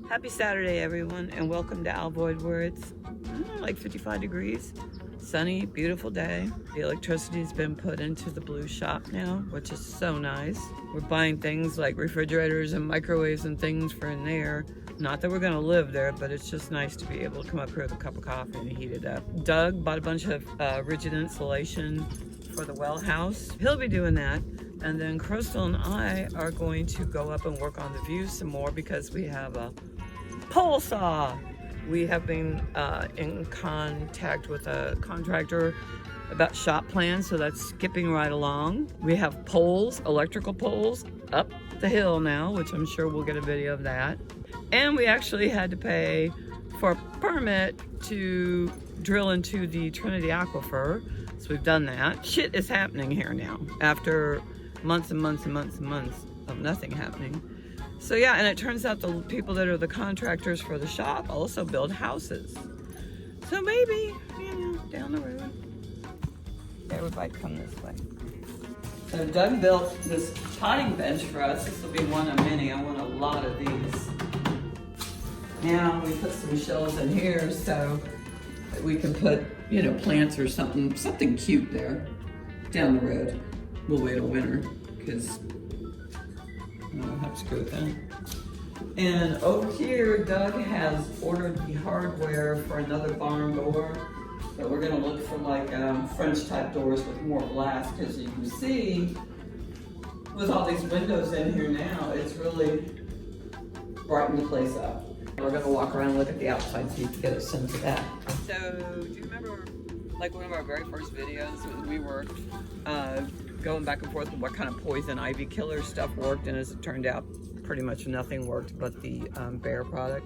Happy Saturday, everyone, and welcome to Alvoid, where it's like 55 degrees, sunny, beautiful day. The electricity's been put into the blue shop now, which is so nice. We're buying things like refrigerators and microwaves and things for in there. Not that we're gonna live there, but it's just nice to be able to come up here with a cup of coffee and heat it up. Doug bought a bunch of rigid insulation for the well house. He'll be doing that. And then Crystal and I are going to go up and work on the views some more because we have a pole saw. We have been in contact with a contractor about shop plans, so that's skipping right along. We have poles, electrical poles, up the hill now, which I'm sure we'll get a video of that. And we actually had to pay for a permit to drill into the Trinity Aquifer, so we've done that. Shit is happening here now after months and months and months and months of nothing happening. So yeah, and it turns out the people that are the contractors for the shop also build houses. So maybe, down the road, everybody come this way. So Doug built this potting bench for us. This will be one of many. I want a lot of these. Now we put some shelves in here so that we can put, plants or something cute there down the road. We'll wait till winter because I'll have to screw with that. And over here, Doug has ordered the hardware for another barn door. But we're gonna look for like French type doors with more glass, because you can see with all these windows in here now, it's really brightened the place up. We're gonna walk around and look at the outside so you can get a sense of that. So, do you remember like one of our very first videos when we were going back and forth with what kind of poison ivy killer stuff worked, and as it turned out, pretty much nothing worked but the Bear product.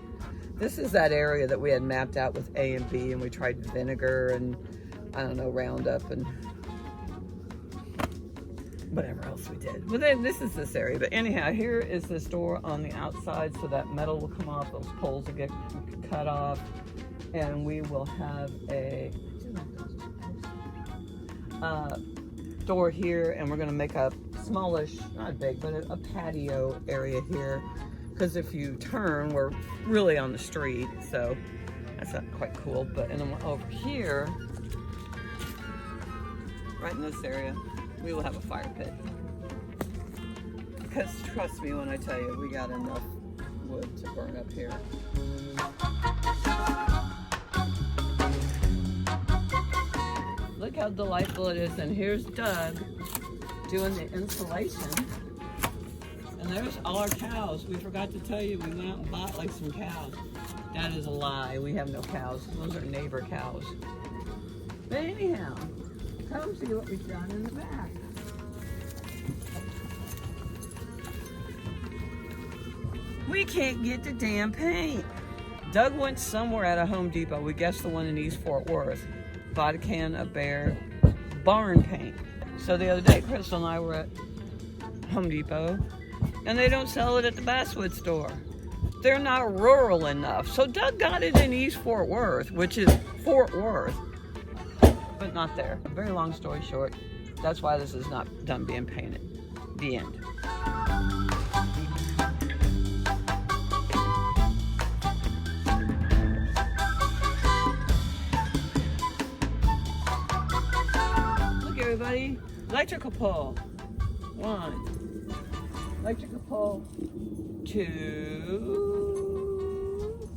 This is that area that we had mapped out with A and B, and we tried vinegar and Roundup and whatever else we did. Well, then this is this area. But anyhow, here is this door on the outside, so that metal will come off, those poles will get cut off, and we will have a door here, and we're gonna make a smallish, not big, but a patio area here, because if you turn, we're really on the street, so that's not quite cool. But and then over here, right in this area, we will have a fire pit, because trust me when I tell you, we got enough wood to burn up here. Look how delightful it is. And here's Doug doing the insulation. And there's all our cows. We forgot to tell you, we went out and bought like some cows. That is a lie. We have no cows. Those are neighbor cows. But anyhow, come see what we've done in the back. We can't get the damn paint. Doug went somewhere at a Home Depot. We guessed the one in East Fort Worth. Bought a can of Bear barn paint. So the other day, Crystal and I were at Home Depot, and they don't sell it at the Basswood store. They're not rural enough. So Doug got it in East Fort Worth, which is Fort Worth, but not there. Very long story short, that's why this is not done being painted. The end. Everybody, electrical pole, 1, electrical pole, 2,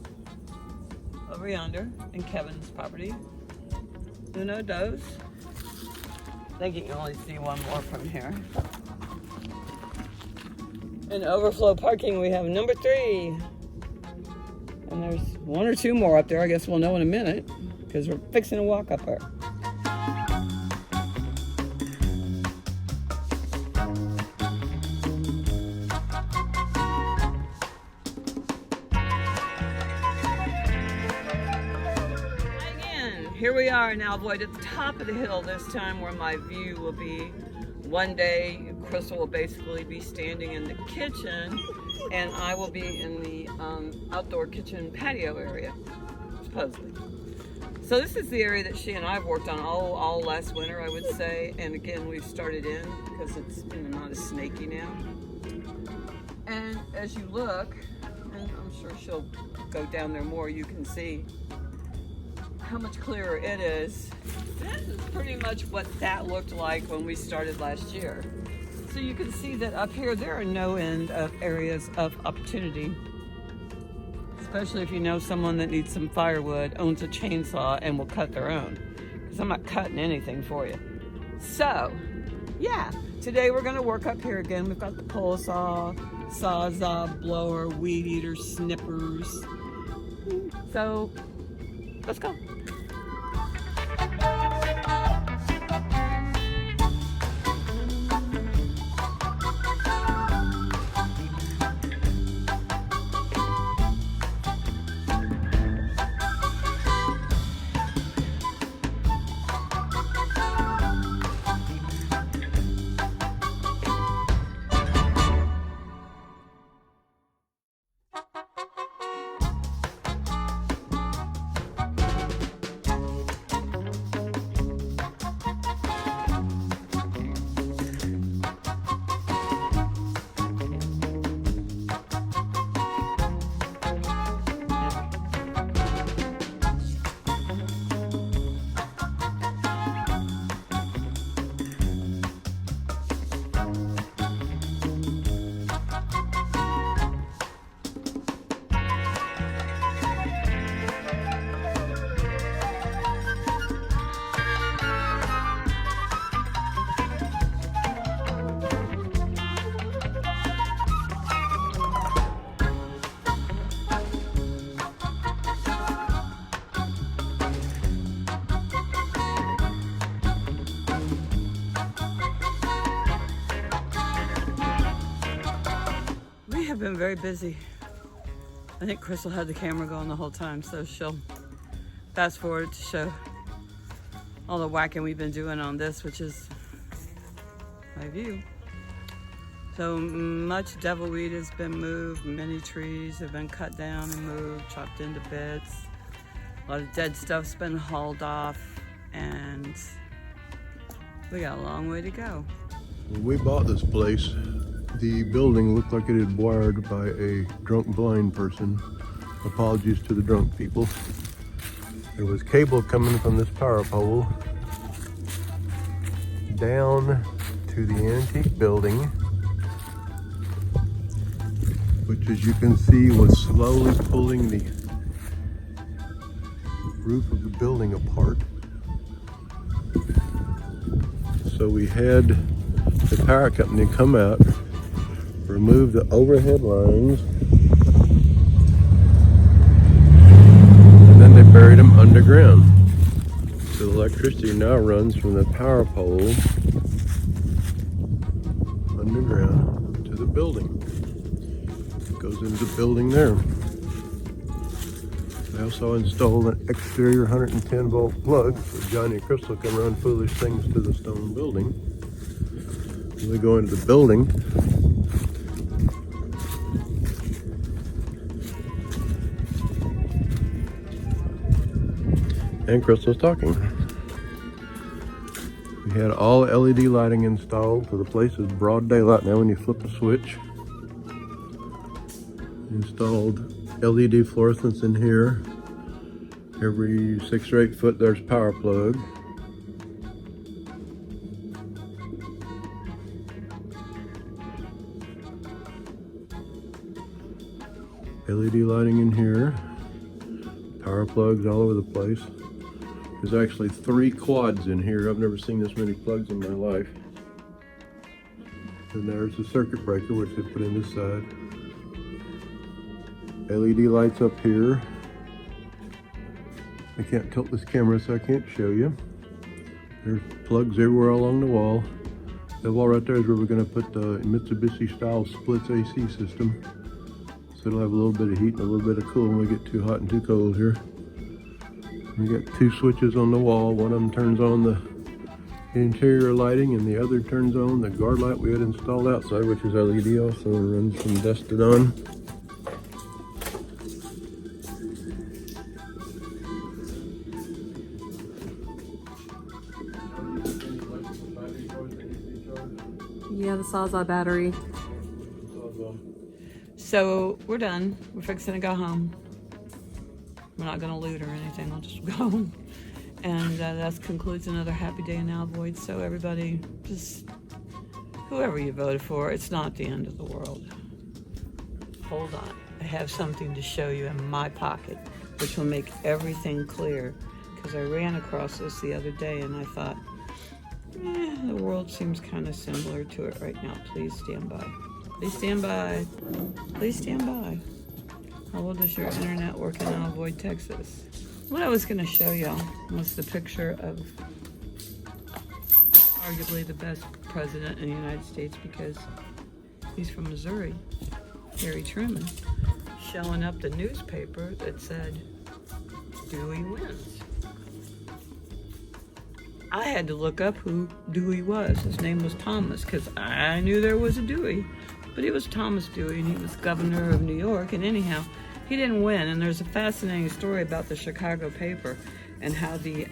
over yonder in Kevin's property, uno, dos. I think you can only see one more from here. In overflow parking, we have number 3, and there's 1 or 2 more up there. I guess we'll know in a minute, because we're fixing to walk up there. Here we are in Alvoid at the top of the hill this time, where my view will be. One day, Crystal will basically be standing in the kitchen, and I will be in the outdoor kitchen patio area, supposedly. So this is the area that she and I have worked on all last winter, I would say. And again, we've started in because it's not as snaky now. And as you look, and I'm sure she'll go down there more. You can see how much clearer it is. This is pretty much what that looked like when we started last year. So you can see that up here there are no end of areas of opportunity, especially if you know someone that needs some firewood, owns a chainsaw, and will cut their own, because I'm not cutting anything for you. So yeah, today we're going to work up here again. We've got the pole saw, sawzall, blower, weed eater, snippers. So let's go. I've been very busy. I think Crystal had the camera going the whole time, so she'll fast forward to show all the whacking we've been doing on this, which is my view. So much devilweed has been moved, many trees have been cut down and moved, chopped into bits. A lot of dead stuff's been hauled off, and we got a long way to go. When we bought this place, the building looked like it had been wired by a drunk blind person. Apologies to the drunk people. There was cable coming from this power pole down to the antique building, which, as you can see, was slowly pulling the roof of the building apart. So we had the power company come out, remove the overhead lines, and then they buried them underground. So the electricity now runs from the power pole underground to the building. It goes into the building there. I also installed an exterior 110 volt plug so Johnny and Crystal can run foolish things to the stone building. When we go into the building, and Crystal's talking. We had all LED lighting installed, so the place is broad daylight now when you flip the switch. Installed LED fluorescents in here. Every 6 or 8 foot there's a power plug. LED lighting in here. Power plugs all over the place. There's actually 3 quads in here. I've never seen this many plugs in my life. And there's the circuit breaker, which they put in this side. LED lights up here. I can't tilt this camera, so I can't show you. There's plugs everywhere along the wall. That wall right there is where we're going to put the Mitsubishi style splits AC system. So it'll have a little bit of heat and a little bit of cool when we get too hot and too cold here. We got 2 switches on the wall. One of them turns on the interior lighting and the other turns on the guard light we had installed outside, which is LED also, and runs from dusk to dawn. Yeah, the Sawzall battery. So we're done. We're fixing to go home. We're not gonna loot or anything. I'll just go home. And that concludes another happy day in Alvoid. So everybody, just whoever you voted for, it's not the end of the world. Hold on. I have something to show you in my pocket, which will make everything clear. Because I ran across this the other day and I thought, the world seems kind of similar to it right now. Please stand by. Please stand by. Please stand by. How well does your internet work in Alvoid, Texas? What I was going to show y'all was the picture of arguably the best president in the United States because he's from Missouri, Harry Truman, showing up the newspaper that said, Dewey wins. I had to look up who Dewey was. His name was Thomas because I knew there was a Dewey, but he was Thomas Dewey and he was governor of New York. And anyhow, he didn't win. And there's a fascinating story about the Chicago paper and how the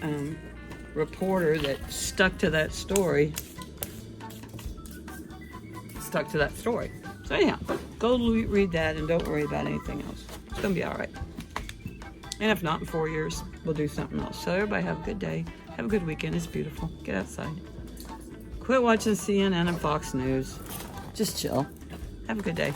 reporter that stuck to that story. So anyhow, go read that and don't worry about anything else. It's gonna be all right. And if not, in 4 years, we'll do something else. So everybody have a good day. Have a good weekend. It's beautiful. Get outside. Quit watching CNN and Fox News. Just chill. Have a good day.